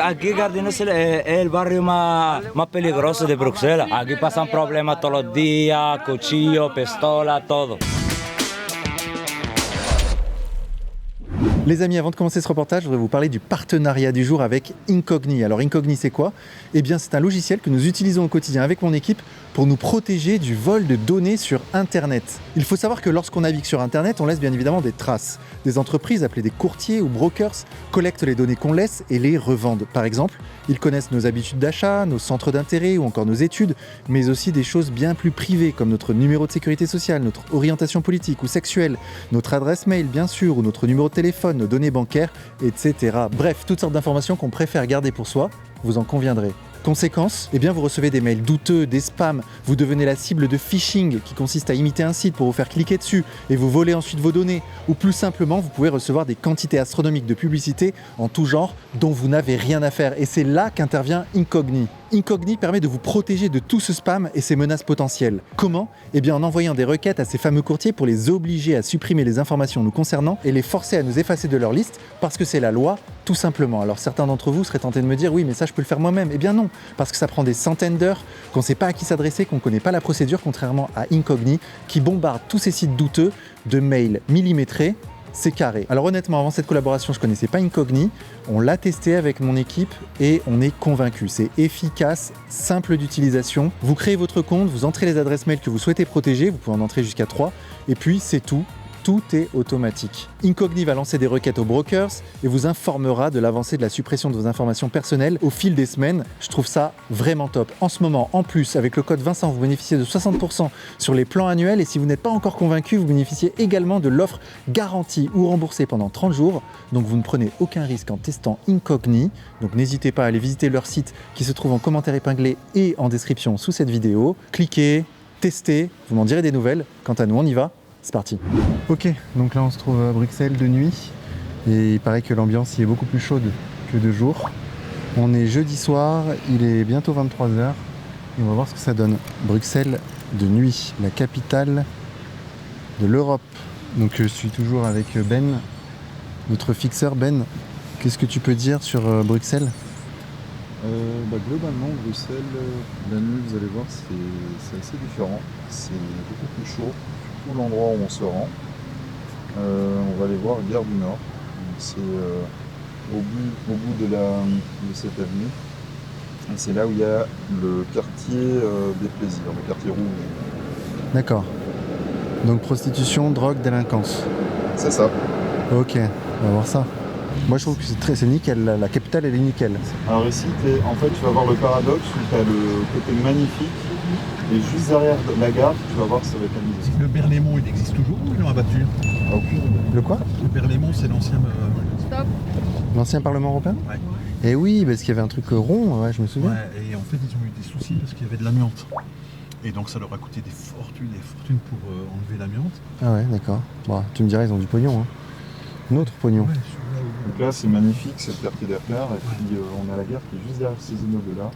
Aquí Jardines es el barrio más peligroso de Bruselas. Aquí pasan problemas todos los días, cuchillos, pistolas, todo. Les amis, avant de commencer ce reportage, je voudrais vous parler du partenariat du jour avec Incogni. Alors Incogni, c'est quoi? Eh bien, c'est un logiciel que nous utilisons au quotidien avec mon équipe pour nous protéger du vol de données sur Internet. Il faut savoir que lorsqu'on navigue sur Internet, on laisse bien évidemment des traces. Des entreprises appelées des courtiers ou brokers collectent les données qu'on laisse et les revendent. Par exemple, ils connaissent nos habitudes d'achat, nos centres d'intérêt ou encore nos études, mais aussi des choses bien plus privées comme notre numéro de sécurité sociale, notre orientation politique ou sexuelle, notre adresse mail bien sûr ou notre numéro de téléphone, nos données bancaires, etc. Bref, toutes sortes d'informations qu'on préfère garder pour soi, vous en conviendrez. Conséquence, eh bien vous recevez des mails douteux, des spams, vous devenez la cible de phishing qui consiste à imiter un site pour vous faire cliquer dessus et vous voler ensuite vos données. Ou plus simplement, vous pouvez recevoir des quantités astronomiques de publicité en tout genre dont vous n'avez rien à faire. Et c'est là qu'intervient Incogni. Incogni permet de vous protéger de tout ce spam et ses menaces potentielles. Comment? Eh bien en envoyant des requêtes à ces fameux courtiers pour les obliger à supprimer les informations nous concernant et les forcer à nous effacer de leur liste parce que c'est la loi, tout simplement. Alors certains d'entre vous seraient tentés de me dire oui mais ça je peux le faire moi-même. Eh bien non, parce que ça prend des centaines d'heures, qu'on ne sait pas à qui s'adresser, qu'on ne connaît pas la procédure, contrairement à Incogni qui bombarde tous ces sites douteux de mails millimétrés. C'est carré. Alors honnêtement, avant cette collaboration, je ne connaissais pas Incogni. On l'a testé avec mon équipe et on est convaincu. C'est efficace, simple d'utilisation. Vous créez votre compte, vous entrez les adresses mail que vous souhaitez protéger, vous pouvez en entrer jusqu'à 3, et puis c'est tout. Tout est automatique. Incogni va lancer des requêtes aux brokers et vous informera de l'avancée de la suppression de vos informations personnelles au fil des semaines. Je trouve ça vraiment top. En ce moment, en plus, avec le code Vincent, vous bénéficiez de 60% sur les plans annuels et si vous n'êtes pas encore convaincu, vous bénéficiez également de l'offre garantie ou remboursée pendant 30 jours. Donc vous ne prenez aucun risque en testant Incogni. Donc n'hésitez pas à aller visiter leur site qui se trouve en commentaire épinglé et en description sous cette vidéo. Cliquez, testez, vous m'en direz des nouvelles. Quant à nous, on y va. C'est parti. Ok, donc là on se trouve à Bruxelles de nuit et il paraît que l'ambiance y est beaucoup plus chaude que de jour. On est jeudi soir, il est bientôt 23h et on va voir ce que ça donne. Bruxelles de nuit, la capitale de l'Europe. Donc je suis toujours avec Ben, notre fixeur. Ben, qu'est-ce que tu peux dire sur Bruxelles? Globalement, Bruxelles, la nuit, vous allez voir, c'est assez différent. C'est beaucoup plus chaud. Tout l'endroit où on se rend. On va aller voir Gare du Nord. C'est au bout de cette avenue. Et c'est là où il y a le quartier des plaisirs, le quartier rouge. D'accord. Donc prostitution, drogue, délinquance. C'est ça. Ok, on va voir ça. Moi je trouve que c'est nickel, la capitale elle est nickel. Alors ici, en fait, tu vas voir le paradoxe où tu as le côté magnifique. Et juste derrière la gare, tu vas voir, ça va être amusant. Le Berlaymont, il existe toujours ou ils l'ont abattu? Le quoi? Le Berlaymont, c'est l'ancien... L'ancien Parlement européen? Ouais. Et oui, parce qu'il y avait un truc rond, ouais, je me souviens. Ouais, et en fait, ils ont eu des soucis parce qu'il y avait de l'amiante. Et donc, ça leur a coûté des fortunes pour enlever l'amiante. Ah ouais, d'accord. Bon, tu me dirais, ils ont du pognon. Hein. Notre pognon. Ouais, donc là, c'est magnifique, c'est le quartier d'affaires. Et puis, on a la gare qui est juste derrière ces immeubles-là.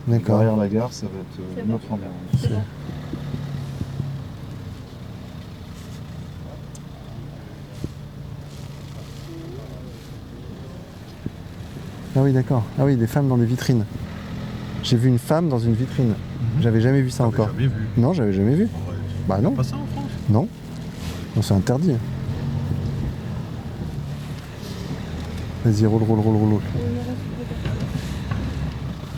D'accord. Derrière la gare, ça va être une autre ambiance. Ah oui, d'accord. Ah oui, des femmes dans des vitrines. J'ai vu une femme dans une vitrine. J'avais jamais vu ça encore. Jamais vu. Non, j'avais jamais vu. Ouais. Bah non. Pas ça en France? Non. Non, c'est interdit. Vas-y, roule.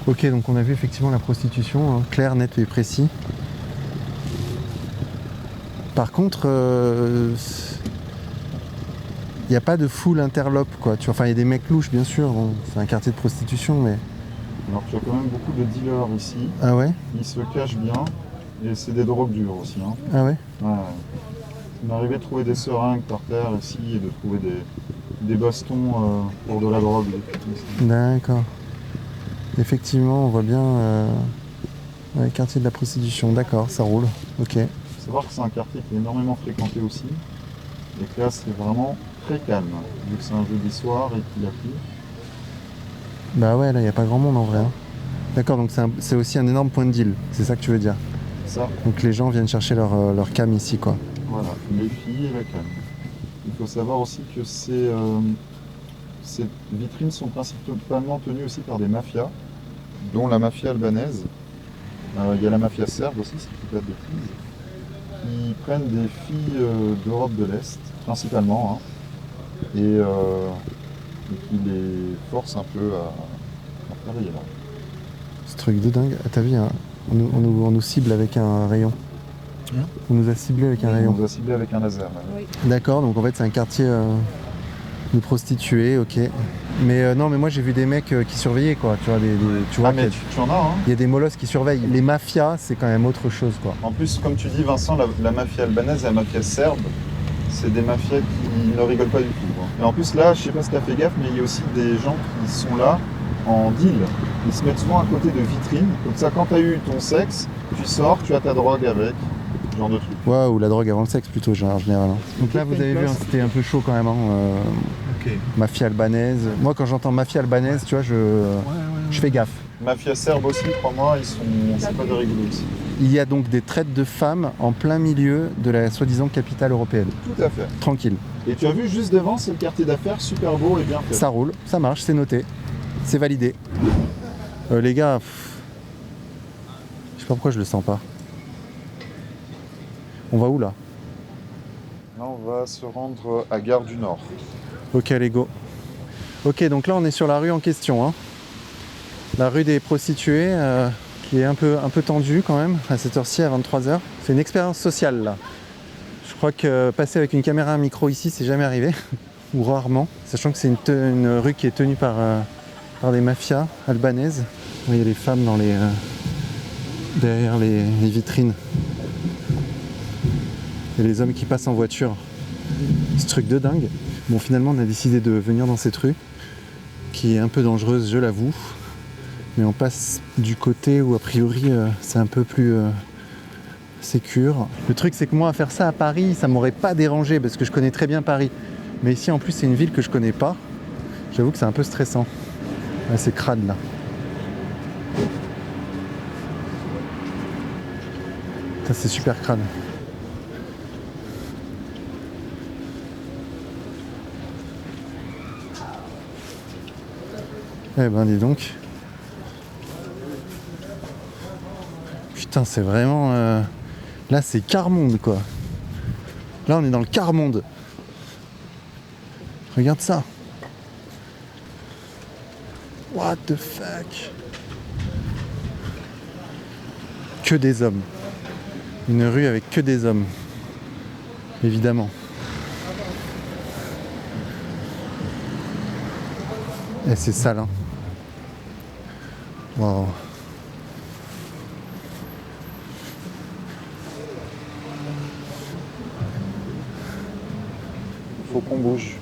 Ok, donc on a vu effectivement la prostitution, hein, clair, net et précis. Par contre, il n'y a pas de full interlope, quoi. Enfin, il y a des mecs louches, bien sûr. Bon, c'est un quartier de prostitution, mais... Alors tu as quand même beaucoup de dealers ici. Ah ouais? Ils se cachent bien. Et c'est des drogues dures aussi. Hein. Ah ouais? Ouais. Il m'est arrivé de trouver des seringues par terre ici et de trouver des bastons pour de la drogue. D'accord. Effectivement, on voit bien le quartier de la prostitution. D'accord, ça roule. Ok. Il faut savoir que c'est un quartier qui est énormément fréquenté aussi. Et que là, c'est vraiment très calme. Vu que c'est un jeudi soir et qu'il y a plu. Bah ouais, là, il n'y a pas grand monde en vrai. Hein. D'accord, donc c'est aussi un énorme point de deal. C'est ça que tu veux dire? Ça. Donc les gens viennent chercher leur cam ici, quoi. Voilà, les filles et la cam. Il faut savoir aussi que c'est ces vitrines sont principalement tenues aussi par des mafias, dont la mafia albanaise. Il y a la mafia serbe aussi, si je ne dis pas de bêtises. Ils prennent des filles d'Europe de l'Est, principalement, hein, et qui les forcent un peu à travailler là. Ce truc de dingue. Ah, t'as vu, hein, on nous cible avec un rayon. On nous a ciblé avec un On rayon. nous a ciblé avec un laser. Là. Oui. D'accord, donc en fait c'est un quartier de prostituées, ok. Mais non, mais moi j'ai vu des mecs qui surveillaient quoi. Tu vois, tu vois Ah mais qu'il tu en as, hein. y a des molosses qui surveillent. Les mafias, c'est quand même autre chose quoi. En plus, comme tu dis Vincent, la mafia albanaise et la mafia serbe, c'est des mafias qui ne rigolent pas du tout. Quoi. Et en plus là, je sais pas si tu as fait gaffe, mais il y a aussi des gens qui sont là en deal. Ils se mettent souvent à côté de vitrines. Comme ça, quand tu as eu ton sexe, tu sors, tu as ta drogue avec, ce genre de truc. Ouais, ou la drogue avant le sexe plutôt en général. Hein. Donc là vous avez vu, hein, c'était un peu chaud quand même. Hein, Ok. mafia albanaise. Moi quand j'entends mafia albanaise, tu vois, je fais gaffe. Mafia serbe aussi, crois-moi, c'est pas de rigolo aussi. Il y a donc des traites de femmes en plein milieu de la soi-disant capitale européenne. Tout à fait. Tranquille. Et tu as vu juste devant, c'est le quartier d'affaires, super beau et bien fait. Ça roule, ça marche, c'est noté. C'est validé. Les gars, je sais pas pourquoi je le sens pas. On va où là? Là, on va se rendre à Gare du Nord. Ok, allez, go. Ok, donc là on est sur la rue en question. Hein. La rue des prostituées, qui est un peu tendue quand même, à cette heure-ci, à 23h. C'est une expérience sociale là. Je crois que passer avec une caméra, un micro ici, c'est jamais arrivé. Ou rarement. Sachant que c'est une rue qui est tenue par des mafias albanaises. Il y a les femmes derrière les vitrines. Et les hommes qui passent en voiture. Ce truc de dingue. Bon, finalement, on a décidé de venir dans cette rue, qui est un peu dangereuse, je l'avoue. Mais on passe du côté où, a priori, c'est un peu plus sécure. Le truc, c'est que moi, à faire ça à Paris, ça m'aurait pas dérangé, parce que je connais très bien Paris. Mais ici, en plus, c'est une ville que je connais pas. J'avoue que c'est un peu stressant. Ouais, c'est crade, là. Ça, c'est super crade. Eh ben dis donc. Putain, c'est vraiment... Là, c'est quart-monde, quoi. Là, on est dans le quart-monde. Regarde ça. What the fuck? Que des hommes. Une rue avec que des hommes. Évidemment. Et c'est sale, hein. Wow. Il faut qu'on bouge.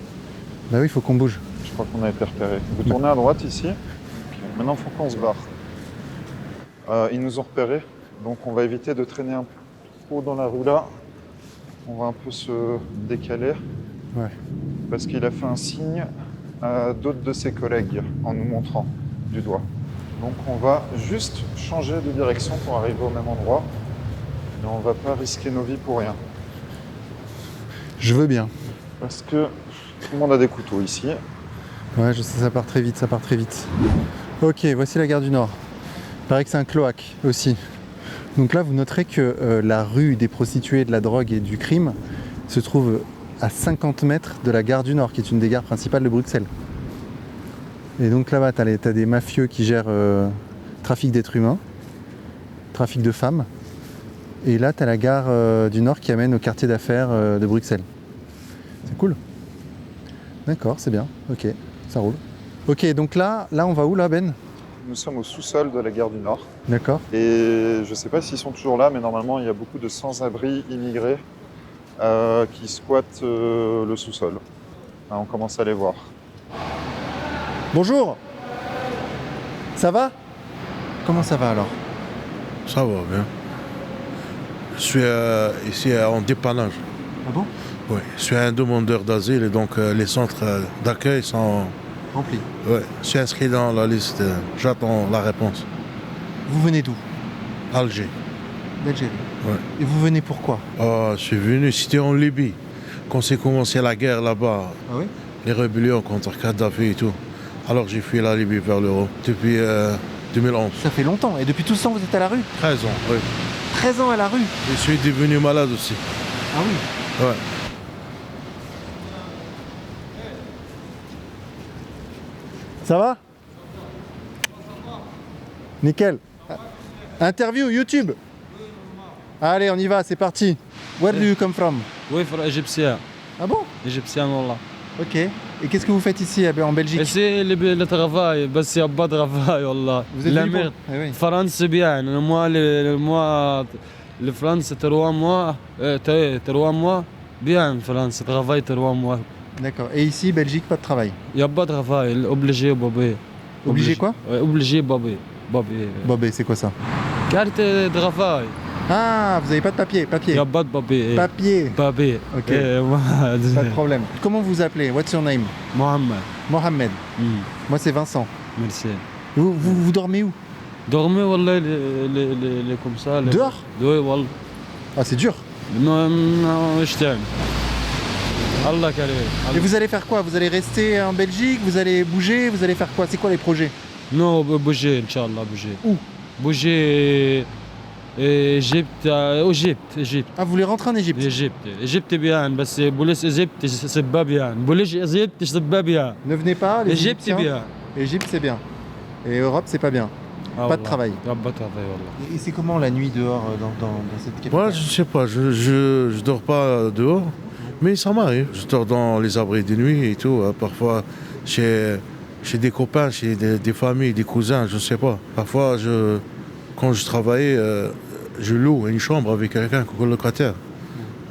Bah oui, il faut qu'on bouge. Je crois qu'on a été repéré. Vous tournez à droite ici. Okay. Maintenant, il faut qu'on se barre. Ils nous ont repérés, donc on va éviter de traîner un peu trop dans la rue là. On va un peu se décaler. Ouais. Parce qu'il a fait un signe à d'autres de ses collègues en nous montrant du doigt. Donc on va juste changer de direction pour arriver au même endroit. Mais on va pas risquer nos vies pour rien. Je veux bien. Parce que tout le monde a des couteaux ici. Ouais, je sais, ça part très vite, ça part très vite. Ok, voici la gare du Nord. Il paraît que c'est un cloaque aussi. Donc là, vous noterez que la rue des prostituées, de la drogue et du crime se trouve à 50 mètres de la gare du Nord, qui est une des gares principales de Bruxelles. Et donc là-bas, t'as des mafieux qui gèrent trafic d'êtres humains, trafic de femmes. Et là, t'as la gare du Nord qui amène au quartier d'affaires de Bruxelles. C'est cool. D'accord, c'est bien. Ok, ça roule. Ok, donc là, on va où là, Ben? Nous sommes au sous-sol de la gare du Nord. D'accord. Et je ne sais pas s'ils sont toujours là, mais normalement, il y a beaucoup de sans-abri immigrés qui squattent le sous-sol. Là, on commence à les voir. Bonjour. Ça va? Comment ça va alors? Ça va bien. Je suis ici en dépannage. Ah bon? Oui, je suis un demandeur d'asile et donc les centres d'accueil sont... Rempli. Ouais, je suis inscrit dans la liste. J'attends la réponse. Vous venez d'où? Alger. D'Algérie. Ouais. Et vous venez pourquoi? Je suis venu, c'était en Libye. Quand c'est commencé la guerre là-bas, Ah oui? les rébellions contre Kadhafi et tout. Alors j'ai fui la Libye vers l'Europe depuis 2011. Ça fait longtemps. Et depuis tout ce temps, vous êtes à la rue? 13 ans, oui. 13 ans à la rue? Je suis devenu malade aussi. Ah oui. Ouais. Ça va? Nickel. Interview YouTube. Allez, on y va, c'est parti. Where do you come from? Oui, frère, égyptien. Ah bon? Égyptien, Wallah. Ok. Et qu'est-ce que vous faites ici en Belgique? Et c'est le travail, بس il n'y a pas de travail, Wallah. Vous êtes La venu pour- merde. Eh oui. France, c'est bien. Moi, le France, 3 mois. 3 mois. Bien, France, travail 3 mois. D'accord. Et ici, Belgique, pas de travail. Il n'y a pas de travail, obligé, Bobé. Obligé quoi? Ouais, obligé, Bobé. Bobé. Bobé, c'est quoi ça? Carte de travail. Ah, vous n'avez pas de papier. Il Papier. n'y a pas de papier. Papier. Papier. Ok. Moi, Pas de problème. Comment vous vous appelez? What's your name? Mohamed. Mohamed. Moi, c'est Vincent. Merci. Vous dormez où? Dormez, Wallah, comme ça. Dehors? Oui, Wallah. Ah, c'est dur. Non, je t'aime. Allah Karim. Et vous allez faire quoi? Vous allez rester en Belgique? Vous allez bouger? Vous allez faire quoi? C'est quoi les projets? Non, bouger, Inch'Allah, bouger. Où? Bouger. Égypte. Égypte. Ah, vous voulez rentrer en Égypte? Égypte bien, بس بوليس Égypte c'est pas bien. Boulis Égypte c'est pas bien. Ne venez pas, les Égypte c'est Égyptiens. bien. Égypte, c'est bien. Et Europe, c'est pas bien. Pas de travail. Pas de travail, Wallah. Et c'est comment la nuit dehors dans cette capitale? Moi, je sais pas, je dors pas dehors, mais ça m'arrive. Je dors dans les abris de nuit et tout. Parfois, chez des copains, chez des familles, des cousins, je sais pas. Parfois, quand je travaillais, je loue une chambre avec quelqu'un, colocataire.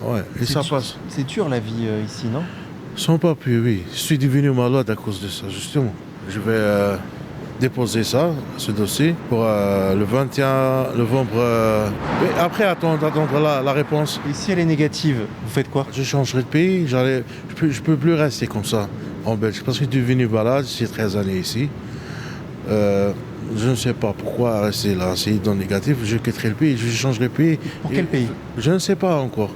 Ouais, et ça passe. C'est dur la vie ici, non? Sans papier, oui. Je suis devenu malade à cause de ça, justement. Je vais déposer ça, ce dossier, pour le 21 novembre. Et après, attendre la réponse. Et si elle est négative, vous faites quoi? Je changerai de pays. Je peux plus rester comme ça en Belgique parce que je suis devenu malade. J'ai 13 années ici. Je ne sais pas pourquoi rester là. C'est dans le négatif. Je quitterai le pays. Je changerai de pays. Pour quel pays? Je ne sais pas encore.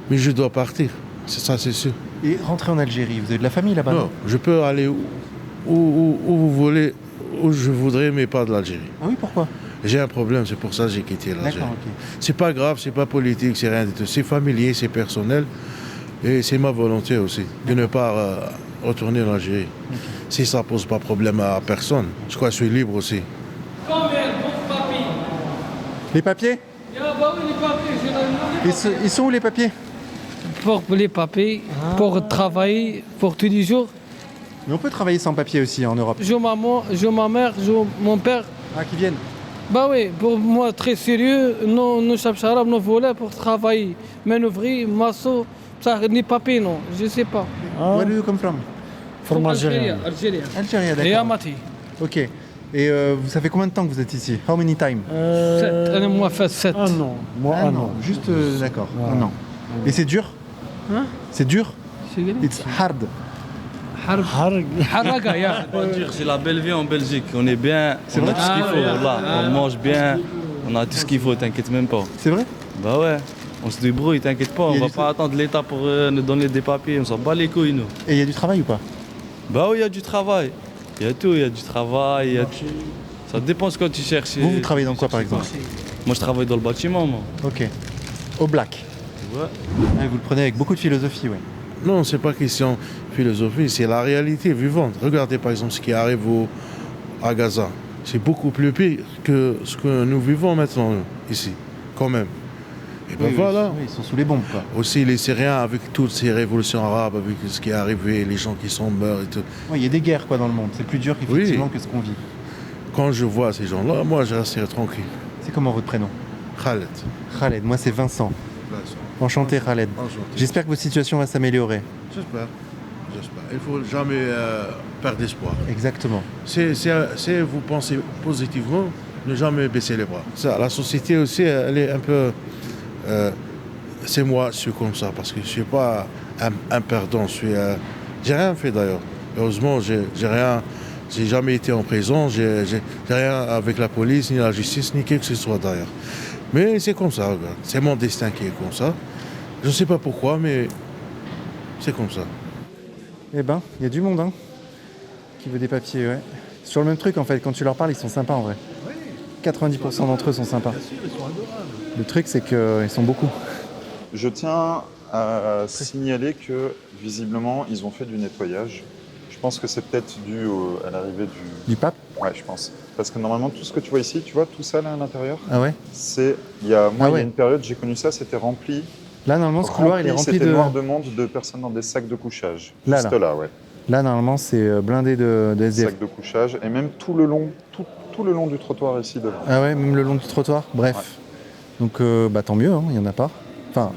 Mais je dois partir. C'est ça, c'est sûr. Et rentrer en Algérie, vous avez de la famille là-bas? Non, je peux aller où vous voulez, où je voudrais, mais pas de l'Algérie. Ah oui, pourquoi? J'ai un problème, c'est pour ça que j'ai quitté l'Algérie. D'accord, ok. C'est pas grave, c'est pas politique, c'est rien du tout. C'est familier, c'est personnel. Et c'est ma volonté aussi de ne pas retourner en Algérie. Si ça pose pas problème à personne, je crois que je suis libre aussi. Les papiers? Ils sont où les papiers? Pour les papiers, pour travailler, pour tous les jours. Mais on peut travailler sans papier aussi en Europe. Je maman, je ma mère, je mon père. Ah, qui viennent? Bah oui, pour moi très sérieux, nous sommes nous volets pour travailler. Manœuvrer, maçon, ça, les papiers non, je sais pas. Where do you come from? From Algérie. Algérie. Algérie, Et d'accord. Amati. Ok. Et ça fait combien de temps que vous êtes ici? How many time? 7. Moi, fait 7. Un an. Moi, Un un an. an. Juste, d'accord. Un an. Et c'est dur? Hein? C'est dur? C'est bien. It's hard. Haraga, ya. C'est la belle vie en Belgique, on est bien, C'est on vrai a tout ce qu'il Ah, faut, ouais. là. Ah. On mange bien, on a tout ce qu'il faut, t'inquiète même pas. C'est vrai? Bah ouais, on se débrouille, t'inquiète pas, Il y on a va du pas attendre l'État pour nous donner des papiers, on s'en bat les couilles nous. Et il y a du travail ou pas? Bah oui, il y a du travail, il y a tout, il y a du travail, ça dépend ce que tu cherches. Vous travaillez dans quoi par exemple? Moi je travaille dans le bâtiment, moi. Ok. Au black. Ouais. Ah, vous le prenez avec beaucoup de philosophie, ouais. Non, c'est pas question de philosophie, c'est la réalité vivante. Regardez par exemple ce qui arrive à Gaza. C'est beaucoup plus pire que ce que nous vivons maintenant ici, quand même. Et ben voilà. Oui, ils sont sous les bombes, quoi. Aussi les Syriens avec toutes ces révolutions arabes, avec ce qui est arrivé, les gens qui sont morts et tout. Ouais, il y a des guerres, quoi, dans le monde. C'est plus dur qu'effectivement que ce qu'on vit. Quand je vois ces gens-là, moi je resterai tranquille. C'est comment votre prénom? Khaled. Khaled. Moi, c'est Vincent. Enchanté, Khaled. Enchanté. J'espère que votre situation va s'améliorer. J'espère. Il ne faut jamais perdre espoir. Exactement. C'est vous pensez positivement, ne jamais baisser les bras. Ça, la société aussi, elle est un peu... c'est moi, je suis comme ça, parce que je ne suis pas un perdant. J'ai rien fait d'ailleurs. Heureusement, j'ai jamais été en prison, j'ai rien avec la police, ni la justice, ni quelque que ce soit d'ailleurs. Mais c'est comme ça, regarde. C'est mon destin qui est comme ça. Je ne sais pas pourquoi, mais c'est comme ça. Eh ben, il y a du monde hein, qui veut des papiers, ouais. Sur le même truc en fait, quand tu leur parles, ils sont sympas en vrai. 90% d'entre eux sont sympas. Le truc, c'est qu'ils sont beaucoup. Je tiens à signaler que visiblement ils ont fait du nettoyage. Je pense que c'est peut-être dû à l'arrivée Du pape? Ouais, je pense. Parce que normalement tout ce que tu vois ici, tu vois tout ça là à l'intérieur, Ah ouais? il y a ouais. une période, j'ai connu ça, c'était rempli. Là, normalement, ce couloir, il est rempli C'était de... noir de monde de personnes dans des sacs de couchage. Là, Juste là. là, ouais. Là, normalement, c'est blindé de SDF. Sacs de couchage et même tout le long du trottoir ici devant. Ah ouais, même le long du trottoir? Bref. Ouais. Donc, bah, tant mieux, il n'y en a pas. Enfin,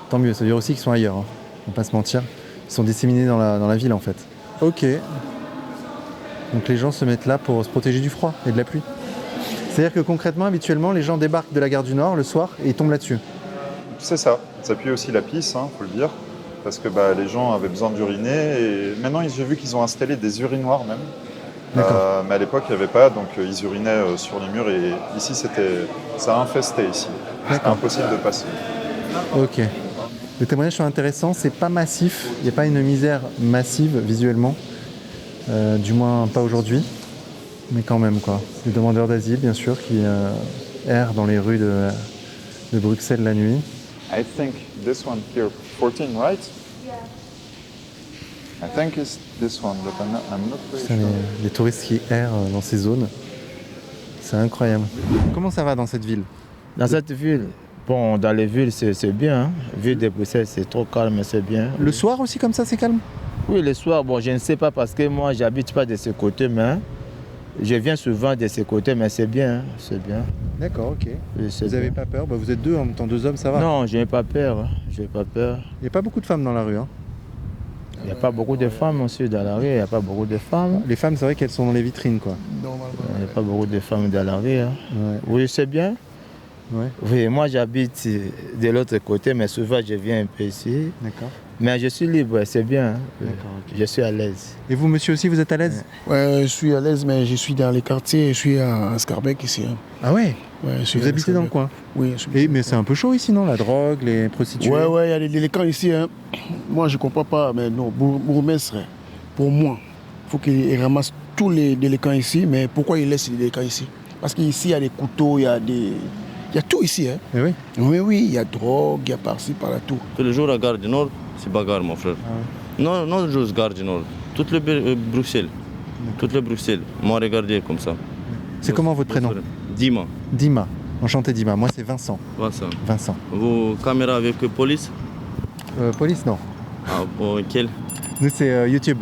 tant mieux, ça veut dire aussi qu'ils sont ailleurs. Hein. On va pas se mentir. Ils sont disséminés dans la ville, en fait. Ok. Donc, les gens se mettent là pour se protéger du froid et de la pluie. C'est-à-dire que concrètement, habituellement, les gens débarquent de la gare du Nord le soir et ils tombent là-dessus. C'est ça. Ça pue aussi la pisse, faut le dire. Parce que les gens avaient besoin d'uriner. Et maintenant, j'ai vu qu'ils ont installé des urinoirs même. Mais à l'époque, il n'y avait pas. Donc, ils urinaient sur les murs. Et ici, ça infestait ici. C'était impossible de passer. Ok. Les témoignages sont intéressants. C'est pas massif. Il n'y a pas une misère massive visuellement. Du moins, pas aujourd'hui. Mais quand même, quoi. Les demandeurs d'asile, bien sûr, qui errent dans les rues de Bruxelles la nuit. I think this one here, 14, right? Yeah. I think it's this one, but I'm not very Putain, sure. les touristes qui errent dans ces zones, c'est incroyable. Comment ça va dans cette ville? Dans cette ville, bon, dans les villes, c'est bien. Hein. Ville de Bruxelles, c'est trop calme, c'est bien. Le soir aussi, comme ça, c'est calme? Oui, le soir, bon, je ne sais pas parce que moi, j'habite pas de ce côté, mais je viens souvent de ce côté, mais c'est bien, c'est bien. D'accord, ok. Oui, Vous n'avez pas peur? Vous êtes deux, en même temps 2 hommes, ça va? Non, je n'ai pas peur. Hein. Je n'ai pas peur. Il n'y a pas beaucoup de femmes dans la rue. Hein. Il n'y a pas beaucoup de femmes aussi dans la rue, il n'y a pas beaucoup de femmes. Les femmes, c'est vrai qu'elles sont dans les vitrines, quoi. Il n'y a pas beaucoup de femmes dans la rue. Hein. Ouais. Oui, c'est bien. Ouais. Oui, moi j'habite de l'autre côté, mais souvent je viens un peu ici. D'accord. Mais je suis libre, c'est bien. Hein. D'accord, ok. Je suis à l'aise. Et vous, monsieur aussi, vous êtes à l'aise? Ouais, je suis à l'aise, mais je suis dans les quartiers, je suis à Scarbeck ici. Hein. Ah ouais? Ouais, je suis Vous à habitez dans le Scarbeck. coin? Oui, je suis. Mais c'est un peu chaud ici, non? La drogue, les prostituées? Ouais, il y a des délinquants ici. Hein. Moi, je ne comprends pas, mais non, bourgmestre, pour moi, il faut qu'il ramasse tous les délinquants ici, mais pourquoi il laisse les délinquants ici? Parce qu'ici, il y a des couteaux, il y a tout ici. Hein. Eh oui? Oui, il y a drogue, il y a par-ci, par-là, tout. Tous les jours à Gare du Nord, c'est bagarre, mon frère. Non, non juste Gare du Nord. Toute le Bruxelles. Toute le Bruxelles. Moi, regardez comme ça. C'est comment votre prénom? Dima. Dima. Enchanté Dima. Moi, c'est Vincent. Vincent. Vos caméras avec police? Police, non. Ah, quel? Nous, c'est YouTube.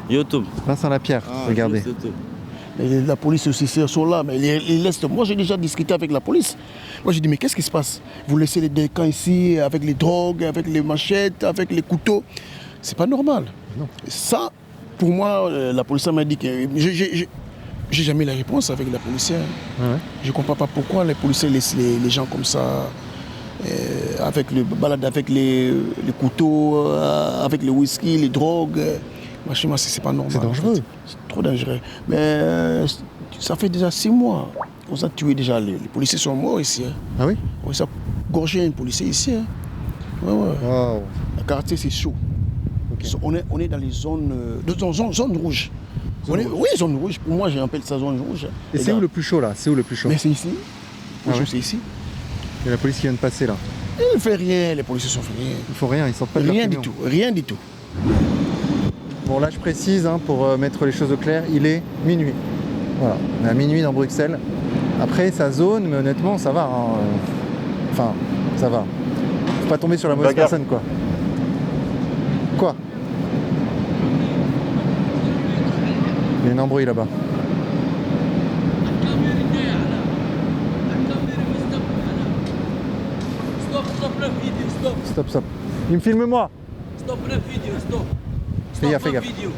YouTube. Vincent Lapierre, regardez. juste YouTube. Et la police aussi sont là, mais ils laissent. Moi, j'ai déjà discuté avec la police. Moi, j'ai dit, mais qu'est-ce qui se passe? Vous laissez les délinquants ici avec les drogues, avec les machettes, avec les couteaux. C'est pas normal. Non. Ça, pour moi, la police m'a dit que. J'ai jamais la réponse avec la policière. Ouais. Je ne comprends pas pourquoi les policiers laissent les gens comme ça, avec le balade, avec les couteaux, avec le whisky, les drogues. Chez moi, c'est pas normal. C'est dangereux. En fait. C'est trop dangereux. Mais ça fait déjà 6 mois. On a tué déjà. Les policiers sont morts ici. Hein. Ah oui? On a gorgé un policier ici. Hein. Ouais. Wow. Le quartier, c'est chaud. Okay. On est dans les zones rouges. Oui, zone rouge. Pour moi, j'appelle ça zone rouge. Et c'est où le plus chaud là? C'est où le plus chaud? Mais c'est ici. Ah ouais? C'est ici. Il y a la police qui vient de passer là. Ils ne font rien, les policiers ne font rien. Ils font rien, ils sortent pas de leur Rien du camion. tout, rien du tout. Bon là je précise, pour mettre les choses au clair, il est minuit. Voilà, on est à minuit dans Bruxelles. Après ça zone, mais honnêtement ça va. Hein. Enfin, ça va. Faut pas tomber sur la mauvaise personne quoi. Quoi? Il y a une embrouille là-bas. Stop. Il me filme moi. Stop la vidéo, stop. Fais gaffe. Stop la vidéo.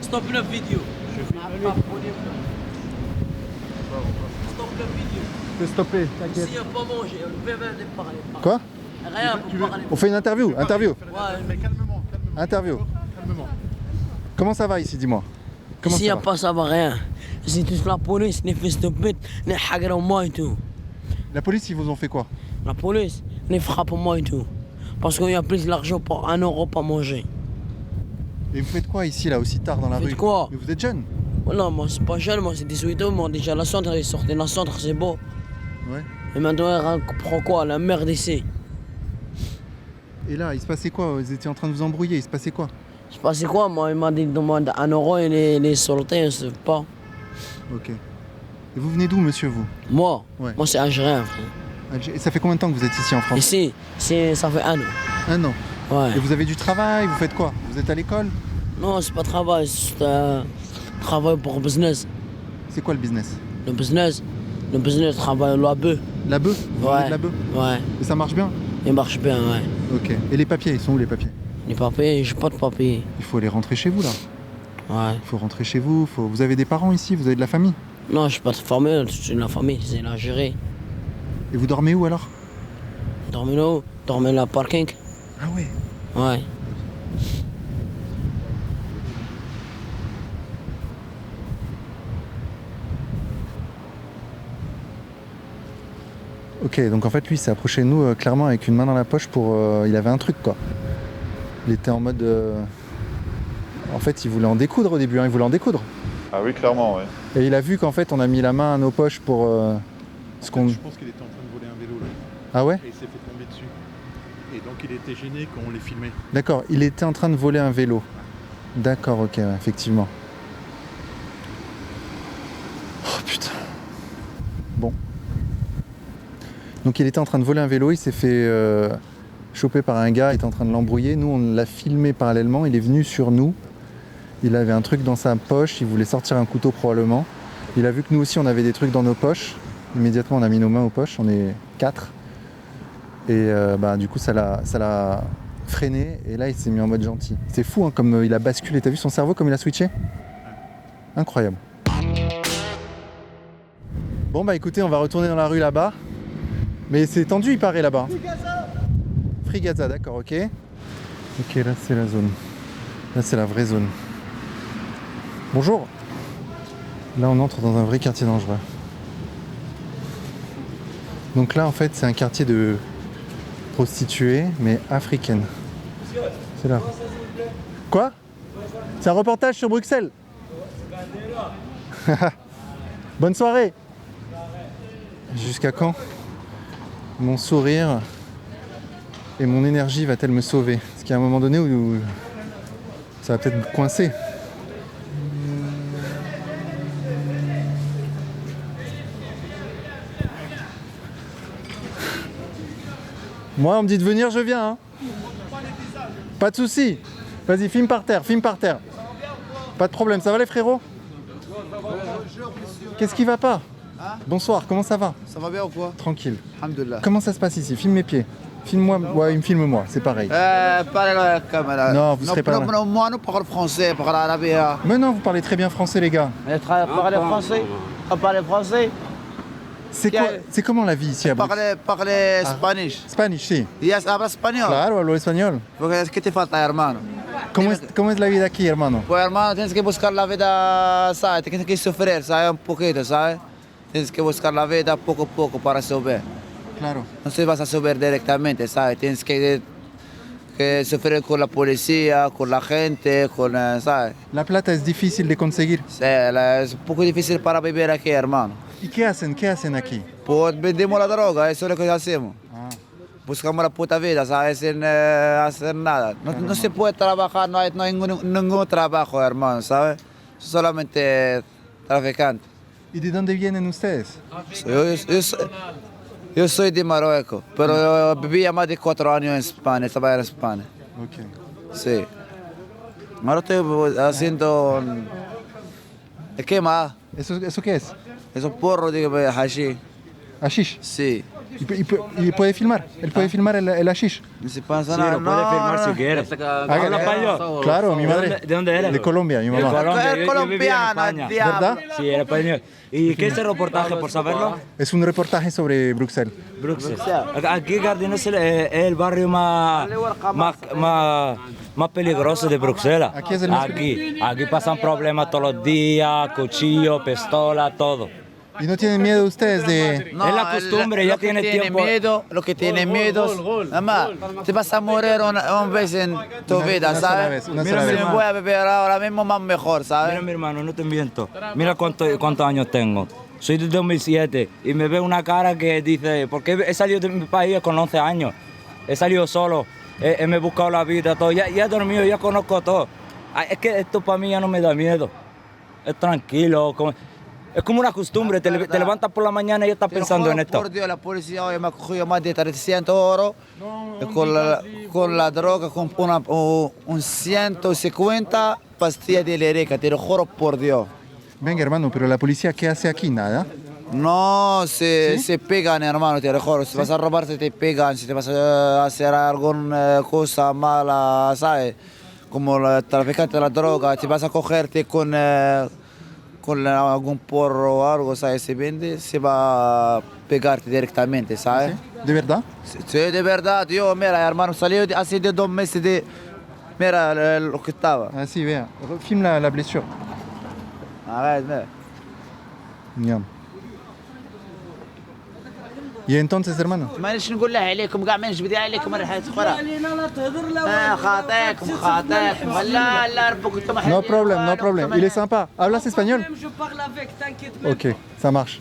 Stop la vidéo. Je vais stopper, t'inquiète. S'il n'y a pas mangé, on peut même parler. Quoi? Rien pour parler. On fait une interview. Ouais, mais Calmement. Interview. Comment ça va ici, dis-moi? Comment S'il n'y ça a va? pas, ça va rien. C'est toute la police, les fils de pute, les hagards moi et tout. La police, ils vous ont fait quoi? La police, les frappe moi et tout. Parce qu'il y a plus d'argent pour 1 euro pour manger. Et vous faites quoi ici, là, aussi tard dans la Faites rue? quoi? Mais vous êtes jeune? Oh non, moi c'est pas jeune, moi c'est 18 ans, moi déjà la centre, il sortait de la centre, c'est beau. Ouais. Et maintenant, il prend quoi? La merde ici. Et là, il se passait quoi? Vous étiez en train de vous embrouiller, il se passait quoi? Je sais pas c'est quoi, moi il m'a dit demande 1 euro et les sorties, je sais pas. Ok. Et vous venez d'où, monsieur, vous? Moi? Ouais. Moi c'est algérien, frère. Et ça fait combien de temps que vous êtes ici en France? Ici, ça fait 1 an. 1 an. Ouais. Et vous avez du travail? Vous faites quoi? Vous êtes à l'école? Non, c'est pas travail, c'est travail pour business. C'est quoi le business? Le business travaille la bœuf. La bœuf? Vous vendez Ouais. de la bœuf? Ouais. Et ça marche bien? Il marche bien, ouais. Ok. Et les papiers, ils sont où les papiers? Les papiers, j'ai pas de papiers. Il faut aller rentrer chez vous là. Ouais. Il faut rentrer chez vous. Vous avez des parents ici? Vous avez de la famille? Non, je suis pas de famille, je suis de la famille, c'est l'Algérie. Et vous dormez où alors? Dormez là où? Dormez là, parking. Ah ouais. Ouais. Ok, donc en fait lui il s'est approché de nous clairement avec une main dans la poche pour... il avait un truc quoi. Il était en mode... En fait il voulait en découdre au début, hein, il voulait en découdre. Ah oui, clairement, ouais. Et il a vu qu'en fait on a mis la main à nos poches pour ce qu'on... Je pense qu'il était en train de voler un vélo là. Ah ouais? Et il s'est fait tomber dessus. Et donc il était gêné quand on les filmait. D'accord, il était en train de voler un vélo. D'accord, ok, ouais, effectivement. Oh putain. Bon. Donc il était en train de voler un vélo, il s'est fait choper par un gars, il était en train de l'embrouiller. Nous on l'a filmé parallèlement, il est venu sur nous. Il avait un truc dans sa poche, il voulait sortir un couteau probablement. Il a vu que nous aussi on avait des trucs dans nos poches. Immédiatement on a mis nos mains aux poches, on est 4. Et du coup ça l'a freiné et là il s'est mis en mode gentil. C'est fou hein, comme il a basculé, t'as vu son cerveau comme il a switché? Incroyable. Bon bah écoutez, on va retourner dans la rue là-bas. Mais c'est tendu il paraît là-bas. Frigaza, d'accord, ok. Ok, là c'est la zone. Là c'est la vraie zone. Bonjour. Là on entre dans un vrai quartier dangereux. Donc là en fait c'est un quartier de prostituées mais africaines. C'est là. Quoi? C'est un reportage sur Bruxelles. Bonne soirée. Jusqu'à quand mon sourire et mon énergie va-t-elle me sauver? Parce qu'il y a un moment donné où ça va peut-être coincer. Moi, on me dit de venir, je viens. Hein. Pas de soucis. Vas-y, filme par terre, filme par terre. Pas de problème, ça va les frérots? Qu'est-ce qui va pas? Bonsoir, comment ça va? Ça va bien ou quoi? Tranquille. Alhamdoulilah. Comment ça se passe ici? Filme mes pieds. Filme-moi, ouais, il me filme moi, c'est pareil. Parlez la caméra. Non, vous serez pas là. Moi, nous parlons français, parle arabe. Mais non, vous parlez très bien français, les gars. Parlez français? Parlez français? C'est comment la vie ici à Bruxelles? Parlez Spanish. Spanish, sí. Yes, habla español. Claro, hablo español. ¿Qué te falta, hermano? ¿Cómo es la vida aquí, hermano? Pues, hermano, tienes que buscar la vida, ¿sabes? Tienes que sufrir, ¿sabes? Un poquito, ¿sabes? Tienes que buscar la vida poco a poco para subir. Claro. No se vas a subir directamente, ¿sabes? Tienes que sufrir con la policía, con la gente, ¿sabes? La plata es difícil de conseguir. Sí, es un poco difícil para vivir aquí, hermano. ¿Y qué hacen aquí? Pues vendemos la droga, eso es lo que hacemos. Buscamos la puta vida, ¿sabes? Sin hacer nada. No se puede trabajar, no hay ningún trabajo, hermano, ¿sabes? Solamente traficante. ¿Y de dónde vienen ustedes? Yo soy de Marruecos, pero vivía más de 4 años en España, estaba en España. Ok. Sí. Ahora estoy haciendo... ¿Qué más? ¿Eso qué es? Es un porro de hashish. ¿Hashish? Sí. ¿Y puede filmar? ¿Él puede filmar el hashish? No se pasa Sí, nada. lo puede filmar si quieres. ¿Habla español? Claro, mi madre. ¿De dónde eres? De Colombia, mi mamá. De Colombia, Es yo vivía en colombiano, España. diablo. ¿Verdad? Sí, era español. ¿Y qué es el reportaje, por saberlo? Es un reportaje sobre Bruxelles. Bruxelles. Aquí Gardines es el barrio más peligroso de Bruselas. Aquí es el más Aquí pasan problemas todos los días, cuchillos, pistolas, todo. ¿Y no tienen miedo ustedes de...? No, Es la costumbre, ya lo que tiene tiempo. Miedo, lo que tiene miedo, nada más, te vas a morir una vez en tu vida, una sola ¿sabes? vez, una Mira, sola si vez. me voy a beber ahora mismo más mejor, Mira, ¿sabes? mi hermano, no te miento. Mira cuántos años tengo. Soy de 2007 y me veo una cara que dice, porque he salido de mi país con 11 años. He salido solo, me he buscado la vida, todo. Ya he dormido, ya conozco todo. Es que esto para mí ya no me da miedo. Es tranquilo. Es como una costumbre, te levantas por la mañana y ya estás Te lo pensando juro en esto. Por Dios, la policía hoy me ha cogido más de 300 euros con la droga, con un 150 pastillas de lerica, te lo juro por Dios. Venga, hermano, pero la policía, ¿qué hace aquí? Nada. No, se pegan, hermano, te lo juro. Si vas a robarte, te pegan. Si te vas a hacer alguna cosa mala, ¿sabes? Como el traficante de la droga, te vas a cogerte con algún porro o algo, ¿sabes? Se vende, se va a pegarte directamente, ¿sabes? ¿De verdad? Sí, de verdad, yo, mira, hermano, salió hace 2 meses de... Mira lo que estaba. Ah, sí, vea. Filme la blessure. A ver, mira. Ya. Y entonces, hermano. معليش نقول لها عليكم كاع ما نجبدي عليكم راح تخرا خاطئكم لا ربك انتم No problème, no problème. Il est sympa. ¿Hablas español? Je parle avec, t'inquiète Ok, ça marche.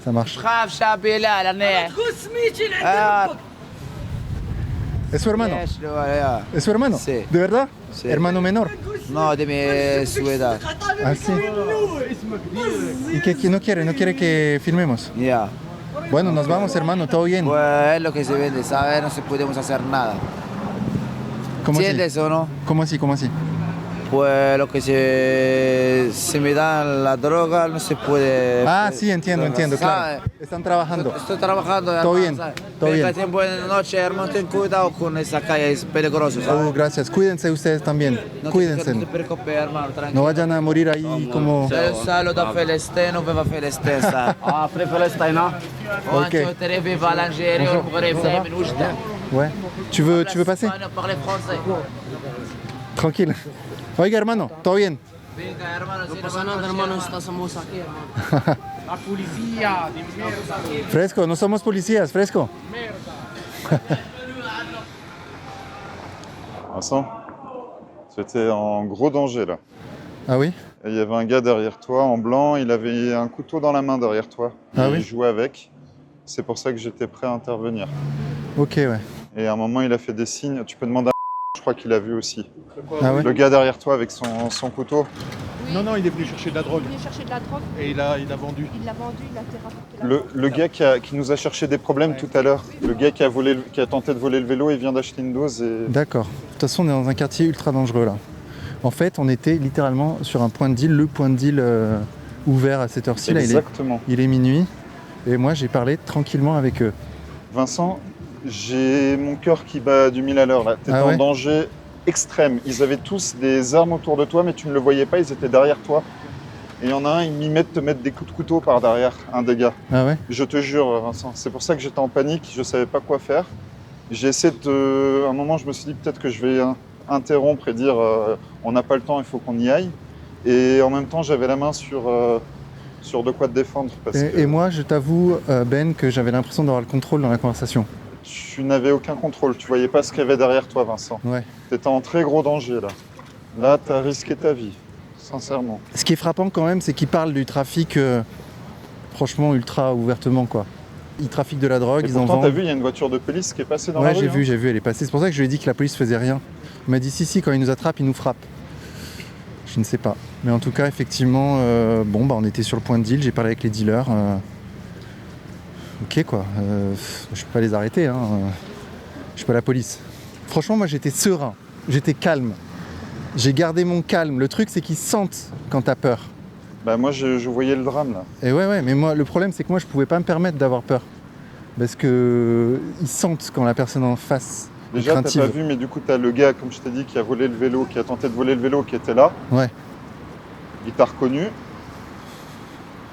Ça marche. خاف شابي لا لا تقول سميتي لعند ربك. ¿Es su hermano? ¿Es su hermano? Sí. ¿De verdad? Sí. Hermano menor. No, de mi ciudad. Ah, sí. ¿Y qué no quiere que filmemos? Ya. Bueno, nos vamos, hermano, todo bien. Pues es lo que se vende, ¿sabes? No se podemos hacer nada. ¿Cómo así? ¿Entiendes o no? ¿Cómo así? ¿Cómo así? Pues lo que se me dan la droga no se puede... Ah, sí, entiendo, claro. ¿sabes? Están trabajando. Estoy trabajando. Todo hermano, bien, ¿sabes? todo Venga, bien. ten buena noche, hermano. Ten cuidado con esa calle, es peligroso, ¿sabes? Oh, gracias. Cuídense ustedes también. No Cuídense. te preocupes, hermano, tranquilo. No vayan a morir ahí como... Saludo a Palestine, viva Palestine, ¿sabes? Après Palestine, hein? Ok. Viva l'Algérie, Bonjour. le Maghreb, Ça va من وجدة. Ouais. Tu veux passer? Parlez français. Tranquille. Oiga, hermano, todo bien. Venga, hermano, No pasa nada, hermano, estamos aquí, hermano. La policía de mierda. Fresco, no somos policías, fresco. Vincent, tu étais en gros danger là. Ah oui? Et il y avait un gars derrière toi en blanc, il avait un couteau dans la main derrière toi. Ah il oui? jouait avec. C'est pour ça que j'étais prêt à intervenir. Ok, ouais. Et à un moment, il a fait des signes. Tu peux demander à je crois qu'il a vu aussi. Ah ouais? Le gars derrière toi avec son couteau. Non, il est venu chercher de la drogue. Il est chercher de la drogue. Et il a vendu. Il l'a vendu, il a été rapporté. Le gars qui nous a cherché des problèmes tout à l'heure, le gars qui a tenté de voler le vélo, il vient d'acheter une dose et... D'accord. De toute façon, on est dans un quartier ultra dangereux là. En fait, on était littéralement sur un point de deal, le point de deal ouvert à cette heure-ci. Là, Exactement. il est minuit. Et moi, j'ai parlé tranquillement avec eux. Vincent, j'ai mon cœur qui bat du 1000 à l'heure là. T'étais Ah ouais? en danger extrême. Ils avaient tous des armes autour de toi, mais tu ne le voyais pas, ils étaient derrière toi. Et il y en a un, il m'y te mettre des coups de couteau par derrière, un des gars. Ah ouais? Je te jure, Vincent, c'est pour ça que j'étais en panique, je ne savais pas quoi faire. J'ai essayé de... À un moment, je me suis dit peut-être que je vais interrompre et dire on n'a pas le temps, il faut qu'on y aille. Et en même temps, j'avais la main sur de quoi te défendre. Parce que Et moi, je t'avoue, Ben, que j'avais l'impression d'avoir le contrôle dans la conversation. tu n'avais aucun contrôle, tu voyais pas ce qu'il y avait derrière toi, Vincent. Ouais. Tu étais en très gros danger là. Là, tu as risqué ta vie, sincèrement. Ce qui est frappant quand même, c'est qu'ils parlent du trafic, franchement, ultra ouvertement, quoi. Ils trafiquent de la drogue, Et ils en pourtant, vendent. t'as vu, il y a une voiture de police qui est passée dans la Ouais, rue. j'ai vu, elle est passée. C'est pour ça que je lui ai dit que la police faisait rien. Il m'a dit si, quand ils nous attrapent, ils nous frappent. Je ne sais pas. Mais en tout cas, effectivement, on était sur le point de deal, j'ai parlé avec les dealers. Ok, quoi. Je peux pas les arrêter, hein. Je suis pas la police. Franchement, moi, j'étais serein, j'étais calme. J'ai gardé mon calme. Le truc, c'est qu'ils sentent quand t'as peur. Bah moi, je voyais le drame là. Et ouais, mais moi, le problème, c'est que moi, je pouvais pas me permettre d'avoir peur. Parce que ils sentent quand la personne en face est Déjà, t'as craintive. pas vu, mais du coup, t'as le gars, comme je t'ai dit, qui a volé le vélo, qui a tenté de voler le vélo, qui était là. Ouais. Il t'a reconnu.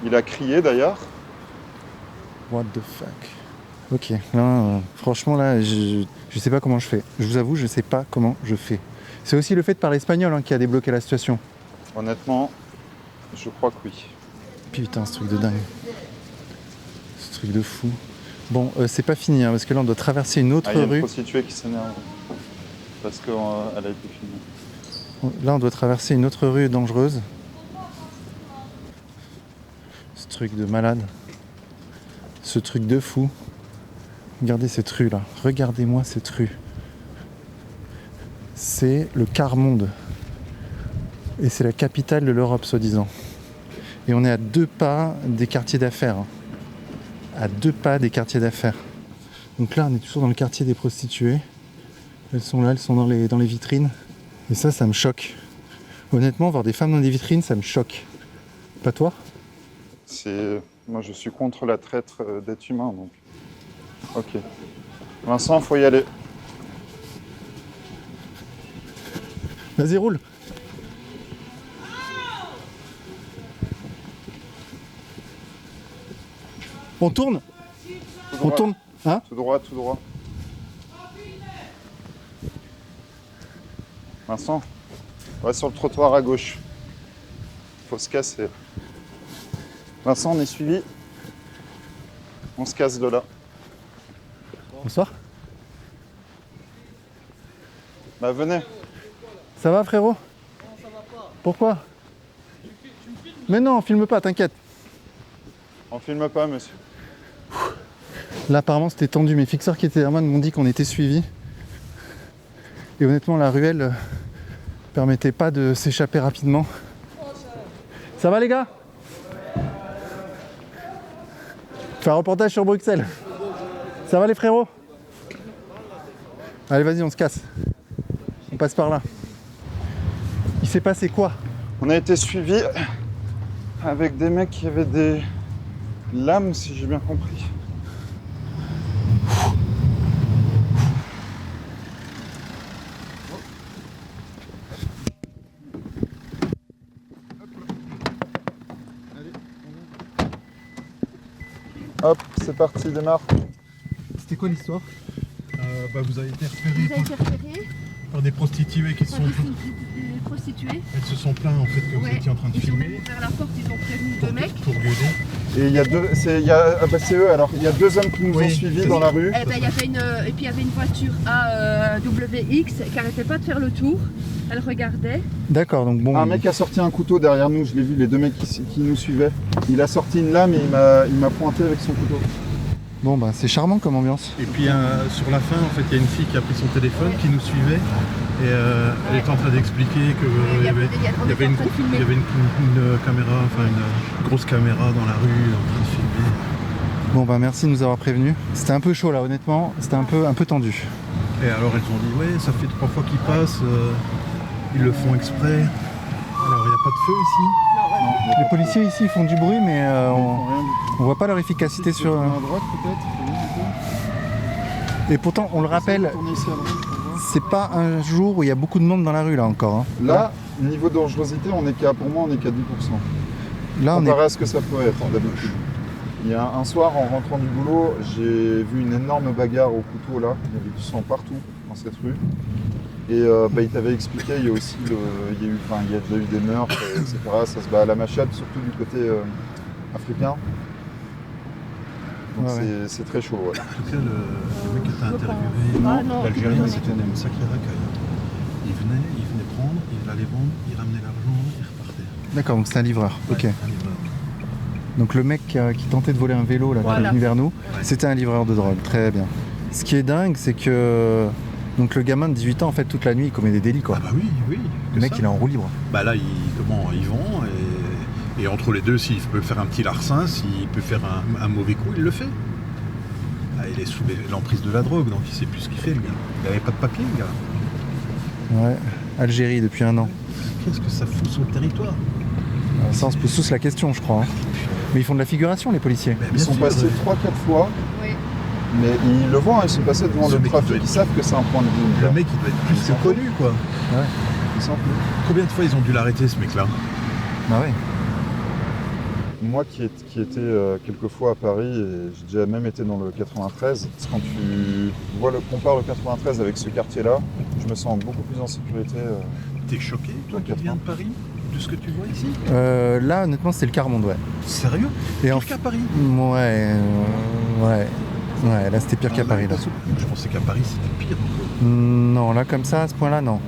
Il a crié d'ailleurs. What the fuck. Ok, là, franchement, là, je sais pas comment je fais. Je vous avoue, je sais pas comment je fais. C'est aussi le fait de parler espagnol qui a débloqué la situation. Honnêtement, je crois que oui. Putain, ce truc de dingue. truc de fou. Bon, c'est pas fini, hein, parce que là, on doit traverser une autre Il y a une rue. prostituée qui s'énerve parce qu'elle a été filmée. Là, on doit traverser une autre rue dangereuse. Ce truc de malade. Ce truc de fou. Regardez cette rue là. Regardez-moi cette rue. C'est le quart monde. Et c'est la capitale de l'Europe, soi-disant. Et on est à 2 pas des quartiers d'affaires. À 2 pas des quartiers d'affaires. Donc là, on est toujours dans le quartier des prostituées. Elles sont là, elles sont dans les vitrines. Et ça me choque. Honnêtement, voir des femmes dans des vitrines, ça me choque. Pas toi ? Moi, je suis contre la traite d'êtres humains, donc. Ok. Vincent, faut y aller. Vas-y, roule. On tourne ? On tourne ? Hein ? Tout droit, tout droit. Vincent, on va sur le trottoir à gauche. Faut se casser. Vincent, on est suivi. On se casse de là. Bonsoir. Bah venez. Ça va, frérot ? Non, ça va pas. Pourquoi ? Mais non, on filme pas, t'inquiète. On filme pas, monsieur. Là, apparemment, c'était tendu. Mes fixeurs qui étaient derrière moi m'ont dit qu'on était suivis. Et honnêtement, la ruelle permettait pas de s'échapper rapidement. Ça va, les gars ? Fais un reportage sur Bruxelles. Ça va, les frérots ? Allez, vas-y, on se casse. On passe par là. Il s'est passé quoi ? On a été suivis avec des mecs qui avaient des lames, si j'ai bien compris. Hop, c'est parti, démarre. C'était quoi l'histoire ? Vous avez été repéré par des prostituées qui se sont... Des prostituées. Elles se sont plaintes en fait que vous étiez en train de filmer. Ils ont ouvert la porte, ils ont prévenu 2 mecs. Pour l'aider. Et il y a deux, c'est eux. Alors il y a 2 hommes qui nous ont suivis dans la rue. Et puis il y avait une voiture AWX qui n'arrêtait pas de faire le tour. Elle regardait. D'accord, donc bon. Un mec a sorti un couteau derrière nous. Je l'ai vu, les 2 mecs qui nous suivaient. Il a sorti une lame et il m'a pointé avec son couteau. Bon bah c'est charmant comme ambiance. Et puis sur la fin, en fait, il y a une fille qui a pris son téléphone, qui nous suivait. Et elle était en train d'expliquer qu'il y avait une caméra, enfin une grosse caméra dans la rue en train de filmer. Bon bah merci de nous avoir prévenus. C'était un peu chaud là, honnêtement, c'était un peu tendu. Et alors elles ont dit ouais, ça fait 3 fois qu'ils passent, ils le font exprès. Alors il n'y a pas de feu ici. Non. Les policiers ici font du bruit mais on voit pas leur efficacité sur... À droite peut-être. Et pourtant on le rappelle, c'est pas un jour où il y a beaucoup de monde dans la rue là encore. Hein. Là, niveau dangerosité, pour moi on est qu'à 10%. Là, comparé à ce que ça peut être d'habitude. Il y a un soir, en rentrant du boulot, j'ai vu une énorme bagarre au couteau là. Il y avait du sang partout dans cette rue. Et il t'avait expliqué, il y a aussi il y a déjà eu des meurtres, etc. Ça se bat à la machette, surtout du côté africain. Donc c'est très chaud. Ouais. En tout cas, le mec qui t'a interviewé, l'Algérien, c'était un sacré racaille. Il venait prendre, il allait vendre, il ramenait l'argent, il repartait. D'accord, donc c'est un livreur. Ouais, ok. un livreur. Donc le mec qui tentait de voler un vélo là, qui est venu vers nous, c'était un livreur de drogue. Très bien. Ce qui est dingue, c'est que donc le gamin de 18 ans, en fait, toute la nuit, il commet des délits quoi. Ah bah oui. Le mec, il est en roue libre. Bah là, il vend et entre les deux, s'il peut faire un petit larcin, s'il peut faire un mauvais coup, il le fait. Ah, il est sous l'emprise de la drogue, donc il sait plus ce qu'il fait, le gars. Il n'avait pas de papier, le gars. Ouais. Algérie depuis 1 an. Qu'est-ce que ça fout sur le territoire ? Ça, on se pose tous la question, je crois. Hein. Mais ils font de la figuration, les policiers. Ils sont passés 3-4 fois. Oui. Mais ils le voient, ils sont passés devant le trafic, ils savent que c'est un point de vue. Le mec, il doit être plus que connu, quoi. Ouais. Combien de fois ils ont dû l'arrêter, ce mec-là ? Bah ouais. Moi qui étais quelques fois à Paris, et j'ai déjà même été dans le 93, quand tu compares le 93 avec ce quartier-là, je me sens beaucoup plus en sécurité. T'es choqué, toi qui viens de Paris ? de ce que tu vois ici? Là, honnêtement, c'est le quart monde, ouais. Sérieux? Et Pire qu'à Paris? Ouais, là c'était pire qu'à Paris. Là. Je pensais qu'à Paris c'était pire. Non, là comme ça, à ce point-là, non.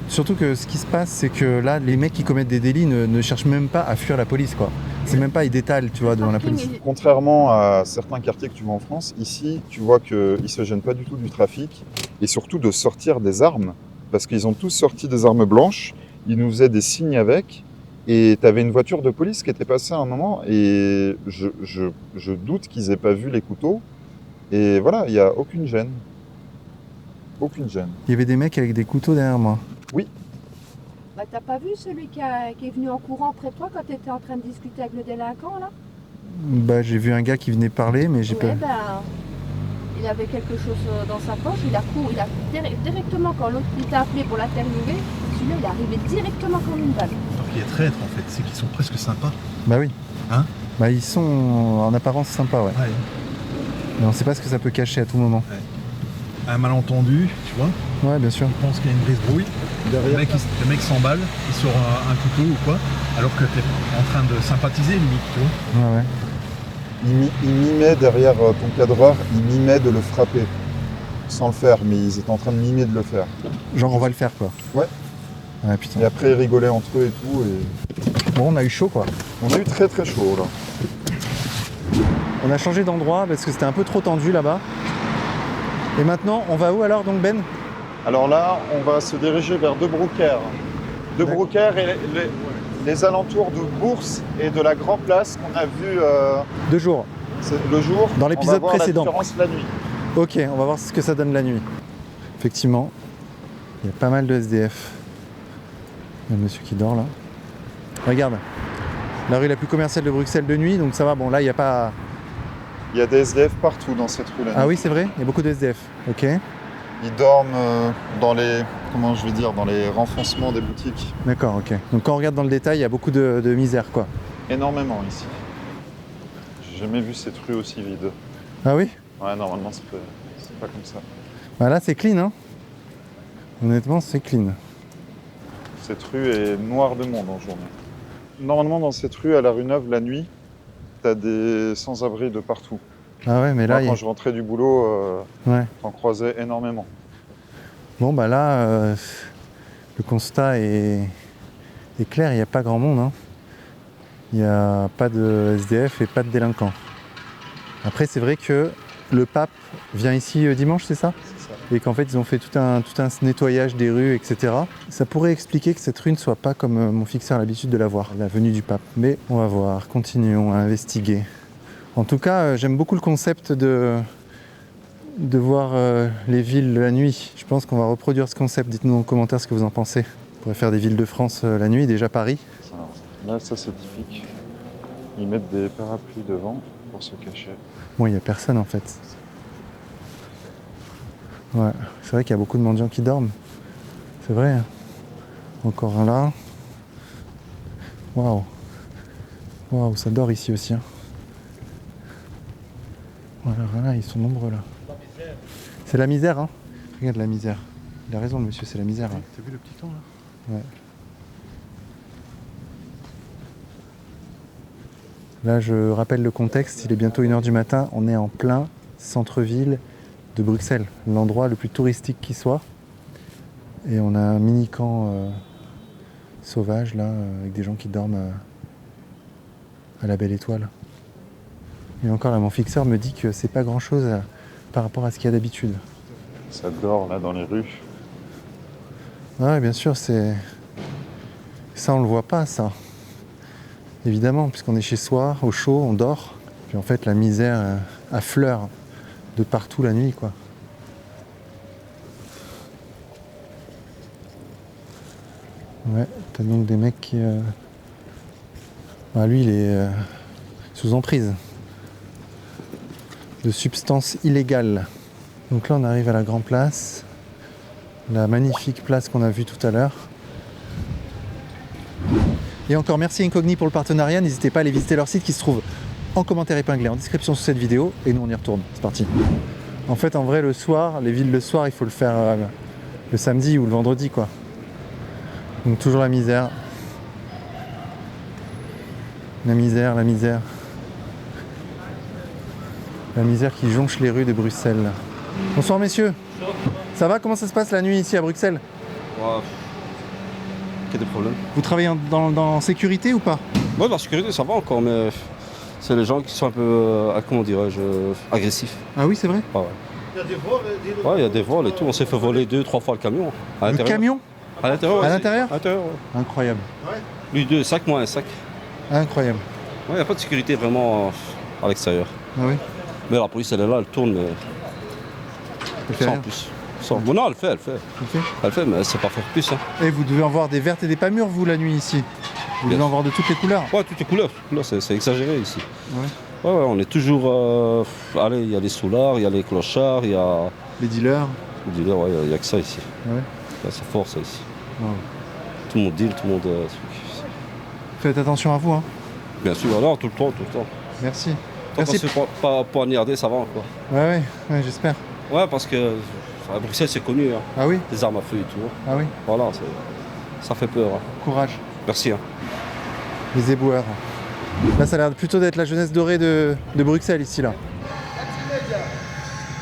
Surtout que ce qui se passe, c'est que là, les mecs qui commettent des délits ne cherchent même pas à fuir la police, quoi. C'est même pas, ils détalent, tu vois, devant la police. Contrairement à certains quartiers que tu vois en France, ici, tu vois qu'ils ne se gênent pas du tout du trafic et surtout de sortir des armes. Parce qu'ils ont tous sorti des armes blanches, ils nous faisaient des signes avec. Et tu avais une voiture de police qui était passée à un moment et je doute qu'ils aient pas vu les couteaux. Et voilà, il n'y a aucune gêne. Aucune gêne. Il y avait des mecs avec des couteaux derrière moi. Oui. Bah, t'as pas vu celui qui est venu en courant près de toi quand t'étais en train de discuter avec le délinquant là? Bah j'ai vu un gars qui venait parler, mais j'ai pas... Bah, il avait quelque chose dans sa poche, il a directement quand l'autre t'a appelé pour l'interviewer, celui-là il est arrivé directement comme une balle. Alors qu'il est traître en fait, c'est qu'ils sont presque sympas. Bah oui. Hein? Bah ils sont en apparence sympas, ouais. Mais on sait pas ce que ça peut cacher à tout moment. Ouais. Un malentendu, tu vois? Ouais, bien sûr. Je pense qu'il y a une brise-brouille. Le mec s'emballe, il sort un couteau ou quoi, alors que t'es en train de sympathiser limite, tu vois? Ouais. Il mimait derrière ton cadreur, il mimait de le frapper. Sans le faire, mais ils étaient en train de mimer de le faire. Genre on va le faire, quoi. Ouais. Ah, putain. Et après ils rigolaient entre eux et tout. Et... Bon, on a eu chaud, quoi. On a eu très très chaud là. On a changé d'endroit parce que c'était un peu trop tendu là-bas. Et maintenant, on va où alors donc Ben? Alors là, on va se diriger vers De Broeckere. De Broeckere et les alentours de Bourse et de la Grand Place qu'on a vu 2 jours. Le jour. Dans l'épisode précédent. On va voir la différence la nuit. Ok, on va voir ce que ça donne la nuit. Effectivement, il y a pas mal de SDF. Il y a un monsieur qui dort là. Regarde, la rue la plus commerciale de Bruxelles de nuit, donc ça va. Bon là, il n'y a pas... Il y a des SDF partout dans cette rue-là. Ah oui, c'est vrai? Il y a beaucoup de SDF. Ok. Ils dorment dans les, comment je vais dire, dans les renfoncements des boutiques. D'accord, ok. Donc quand on regarde dans le détail, il y a beaucoup de misère, quoi. Énormément ici. J'ai jamais vu cette rue aussi vide. Ah oui? Ouais, normalement c'est pas comme ça. Bah là, c'est clean, hein. Honnêtement, c'est clean. Cette rue est noire de monde en journée. Normalement, dans cette rue, à la rue Neuve, la nuit, t'as des sans-abri de partout. Ah ouais, mais là... Moi, quand je rentrais du boulot, j'en croisais énormément. Bon, bah là, le constat est clair, il n'y a pas grand monde. Hein. Il n'y a pas de SDF et pas de délinquants. Après, c'est vrai que le pape vient ici dimanche, c'est ça? C'est ça. Et qu'en fait, ils ont fait tout un nettoyage des rues, etc. Ça pourrait expliquer que cette rue ne soit pas comme mon fixeur a l'habitude de la voir, la venue du pape. Mais on va voir, continuons à investiguer. En tout cas, j'aime beaucoup le concept de voir les villes la nuit. Je pense qu'on va reproduire ce concept. Dites-nous en commentaire ce que vous en pensez. On pourrait faire des villes de France la nuit, déjà Paris. Là, ça c'est typique. Ils mettent des parapluies devant pour se cacher. Bon, il n'y a personne en fait. Ouais, c'est vrai qu'il y a beaucoup de mendiants qui dorment. C'est vrai. Hein. Encore un là. Waouh. Waouh, ça dort ici aussi. Hein. Voilà, ils sont nombreux là. C'est la misère, hein. Regarde la misère. Il a raison, le monsieur, c'est la misère. Hein. T'as vu le petit camp là? Ouais. Là, je rappelle le contexte, il est bientôt 1h du matin, on est en plein centre-ville de Bruxelles, l'endroit le plus touristique qui soit. Et on a un mini-camp sauvage, là, avec des gens qui dorment à la Belle Étoile. Et encore là, mon fixeur me dit que c'est pas grand-chose par rapport à ce qu'il y a d'habitude. Ça dort, là, dans les rues. Ouais, bien sûr, c'est... Ça, on le voit pas, ça. Évidemment, puisqu'on est chez soi, au chaud, on dort. Puis en fait, la misère affleure de partout la nuit, quoi. Ouais, t'as donc des mecs qui... Bah, lui, il est sous emprise de substances illégales. Donc là, on arrive à la Grand Place, la magnifique place qu'on a vue tout à l'heure. Et encore merci Incogni pour le partenariat, n'hésitez pas à aller visiter leur site qui se trouve en commentaire épinglé en description sous cette vidéo et nous on y retourne, c'est parti. En fait en vrai le soir, les villes le soir il faut le faire le samedi ou le vendredi quoi. Donc toujours la misère. La misère, la misère. La misère qui jonche les rues de Bruxelles. Bonsoir messieurs. Ça va? Comment ça se passe la nuit ici à Bruxelles? Quel est le problème? Vous travaillez dans sécurité ou pas? Ouais, la sécurité ça va encore, mais c'est les gens qui sont un peu, comment dirais-je, agressifs. Ah oui, c'est vrai? Ah ouais. Il y a des vols, ouais, il y a des vols et tout. On s'est fait voler 2-3 fois le camion. À Le camion? À l'intérieur. À l'intérieur? À l'intérieur, ouais. Incroyable. Lui 2 sacs, moi un sac. Incroyable. Ouais, il n'y a pas de sécurité vraiment à l'extérieur. Ah oui? Mais la police elle est là, elle tourne, mais Elle fait sans rien. plus. Bon, non, elle fait. Elle fait, mais c'est pas faire plus. Hein. Et vous devez en voir des vertes et des pas mûres, vous, la nuit ici? Vous devez en voir de toutes les couleurs? Ouais, toutes les couleurs. C'est exagéré ici. Ouais. Ouais, on est toujours... allez, il y a les soulards, il y a les clochards, il y a... Les dealers? Les dealers, ouais, il n'y a que ça ici. Ouais. C'est fort, ça, ici. Ouais. Tout le monde deal, tout le monde... Faites attention à vous, hein. Bien sûr, alors, tout le temps. Merci. Tant qu'on Merci. se fait pas poignarder, ça va encore. Ouais, j'espère. Ouais, parce que à Bruxelles, c'est connu. Hein. Ah oui? Les armes à feu et tout. Ah oui? Voilà, ça fait peur. Hein. Courage. Merci. Hein. Les éboueurs. Là, ça a l'air plutôt d'être la jeunesse dorée de Bruxelles, ici, là.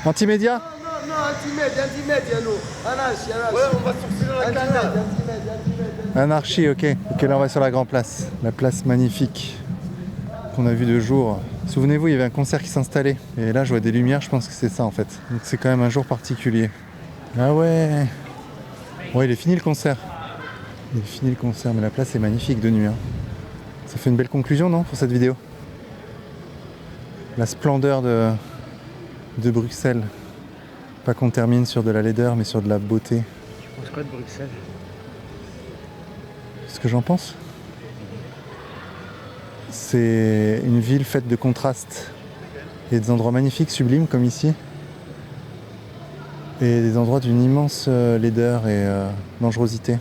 Antimédia? Non, antimédia, nous. Anarchie. Ouais, on va sortir la canal. Anarchie, ok. Ok, là, on va sur la Grand Place. La place magnifique qu'on a vue de jour. Souvenez-vous, il y avait un concert qui s'installait. Et là, je vois des lumières, je pense que c'est ça, en fait. Donc, c'est quand même un jour particulier. Ah ouais. Ouais, il est fini le concert. Il est fini le concert, mais la place est magnifique de nuit. Hein. Ça fait une belle conclusion, non, pour cette vidéo? La splendeur de Bruxelles. Pas qu'on termine sur de la laideur, mais sur de la beauté. Tu penses quoi de Bruxelles? Ce que j'en pense? C'est une ville faite de contrastes. Il y a des endroits magnifiques, sublimes, comme ici. Et des endroits d'une immense laideur et dangerosité.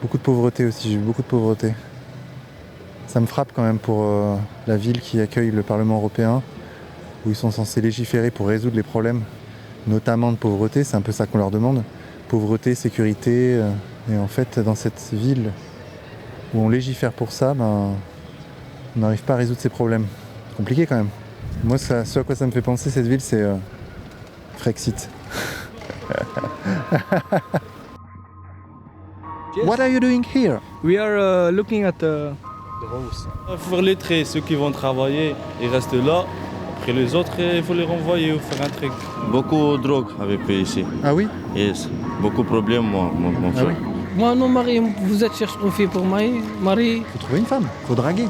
Beaucoup de pauvreté aussi, j'ai vu beaucoup de pauvreté. Ça me frappe quand même pour la ville qui accueille le Parlement européen, où ils sont censés légiférer pour résoudre les problèmes, notamment de pauvreté, c'est un peu ça qu'on leur demande. Pauvreté, sécurité, et en fait dans cette ville où on légifère pour ça, on n'arrive pas à résoudre ces problèmes. C'est compliqué quand même. Moi, ce à quoi ça me fait penser cette ville, c'est Frexit. What are you doing here? We are looking at the house. Il faut faire les traits, ceux qui vont travailler, ils restent là. Après les autres, il faut les renvoyer ou faire un truc. Beaucoup de drogue avec eux ici. Ah oui? Yes. Beaucoup de problèmes, mon frère. Ah oui? Moi, non, Marie, vous êtes cherché une fille pour Marie. Faut trouver une femme, faut draguer.